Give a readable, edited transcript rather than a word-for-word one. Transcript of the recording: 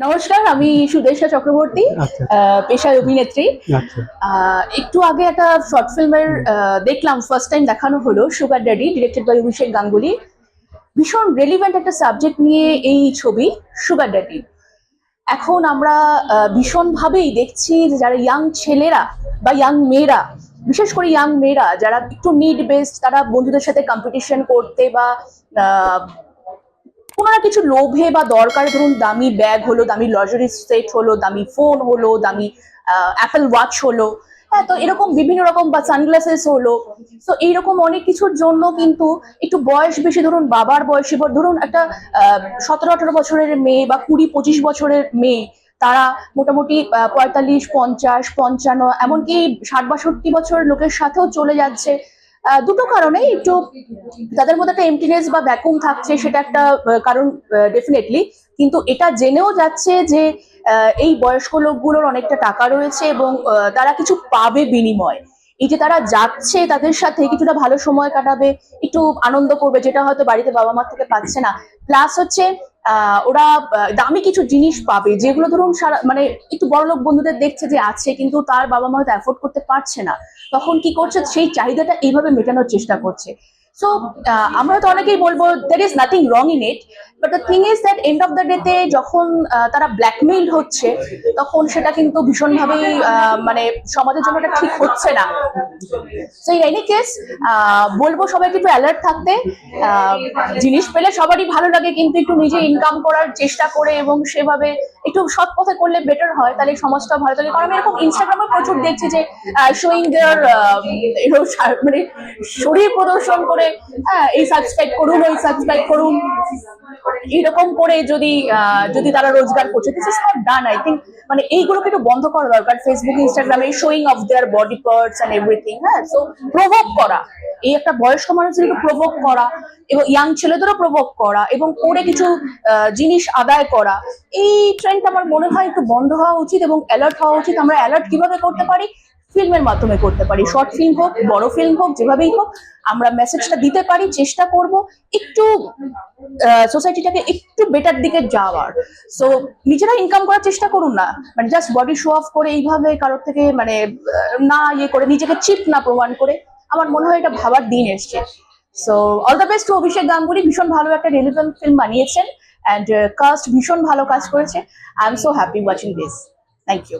নমস্কার, আমি সুদেশা চক্রবর্তী, পেশায় অভিনেত্রী। একটু আগে একটা শর্ট ফিল্মের দেখলাম, ফার্স্ট টাইম দেখানো হলো, সুগার ড্যাডি, ডিরেক্টেড বাই অভিষেক গাঙ্গুলি। ভীষণ রেলিভেন্ট একটা সাবজেক্ট নিয়ে এই ছবি সুগার ড্যাডি। এখন আমরা ভীষণভাবেই দেখছি যে যারা ইয়াং ছেলেরা বা ইয়াং মেয়েরা, বিশেষ করে ইয়াং মেয়েরা যারা একটু নিড বেসড, তারা বন্ধুদের সাথে কম্পিটিশন করতে বা কোনো না কিছু লোভে বা দরকারে, ধরুন দামি ব্যাগ হলো, দামি লজারি সেট হলো, দামি ফোন হলো, দামি অ্যাপেল ওয়াচ হলো, হ্যাঁ, তো এরকম বিভিন্ন রকম, বা সানগ্লাসেস হলো। তো এইরকম অনেক কিছুর জন্য কিন্তু একটু বয়স বেশি, ধরুন বাবার বয়সী, ধরুন একটা 17-18 বছরের মেয়ে বা 20-25 বছরের মেয়ে, তারা মোটামুটি 45, 50, 55, এমনকি 60-62 বছরের লোকের সাথেও চলে যাচ্ছে। দুটো কারণে একটু তাদের মধ্যে একটা এমটিনেস বা ভ্যাকুম থাকছে, সেটা একটা কারণ ডেফিনেটলি। কিন্তু এটা জেনেও যাচ্ছে যে এই বয়স্ক লোকগুলোর অনেকটা টাকা রয়েছে এবং তারা কিছু পাবে বিনিময়। এই যে তারা যাচ্ছে, তাদের সাথে কিছুটা ভালো সময় কাটাবে, একটু আনন্দ করবে, যেটা হয়তো বাড়িতে বাবা মা থেকে পাচ্ছে না। প্লাস হচ্ছে ওরা দামি কিছু জিনিস পাবে, যেগুলো ধরুন সারা মানে একটু বড়লোক বন্ধুদের দেখছে যে আছে, কিন্তু তার বাবা মা হয়তো অ্যাফোর্ড করতে পারছে না। তখন কি করছে, সেই চাহিদাটা এইভাবে মেটানোর চেষ্টা করছে। সো আমরা হয়তো অনেকেই বলবো there is nothing wrong in it, but the thing is that end of the day তে যখন তারা ব্ল্যাকমেইল হচ্ছে, তখন সেটা কিন্তু ভীষণভাবেই মানে সমাজের জন্য এটা ঠিক হচ্ছে না। সো ইন এনি কেস বলবো সবাইকে একটু অ্যালার্ট থাকতে। জিনিস পেলে সবারই ভালো লাগে, কিন্তু একটু নিজে ইনকাম করার চেষ্টা করে এবং সেভাবে একটু সৎ পথে করলে বেটার হয়, তাহলে সমাজটা ভালো থাকে। কারণ আমি এরকম ইনস্টাগ্রামে প্রচুর দেখছি যে শোয়িং দেয়ার মানে শরীর প্রদর্শন করে, হ্যাঁ, এই সাবস্ক্রাইব করুন, ওই সাবস্ক্রাইব করুন, এরকম করে যদি যদি তারা রোজগার করছে, this is not done, I think. মানে এইগুলোকে একটু বন্ধ করা দরকার। ফেসবুক, ইনস্টাগ্রামে showing off their body parts and everything, হ্যাঁ, সো প্রভোগ করা, এই একটা বয়স্ক মানুষদেরকে প্রভোগ করা এবং ইয়াং ছেলেদেরও প্রভোগ করা এবং করে কিছু জিনিস আদায় করা, এই ট্রেন্ড আমার মনে হয় একটু বন্ধ হওয়া উচিত এবং অ্যালার্ট হওয়া উচিত। আমরা অ্যালার্ট কিভাবে করতে পারি? ফিল্মের মাধ্যমে করতে পারি, শর্ট ফিল্ম হোক, বড় ফিল্ম হোক, যেভাবেই হোক আমরা মেসেজটা দিতে পারি, চেষ্টা করব একটু সোসাইটিটাকে একটু বেটার দিকে যাওয়ার। সো নিজেরা ইনকাম করার চেষ্টা করুন না, মানে জাস্ট বডি শো অফ করে এইভাবে কারোর থেকে মানে না ইয়ে করে, নিজেকে চিপ না প্রমাণ করে। আমার মনে হয় এটা ভাবার দিন এসছে। So all the best to Abhishek Ganguly, ভীষণ ভালো একটা রিলেভেন্ট ফিল্ম বানিয়েছেন অ্যান্ড কাস্ট ভীষণ ভালো কাজ করেছে। I am so happy watching this. Thank you.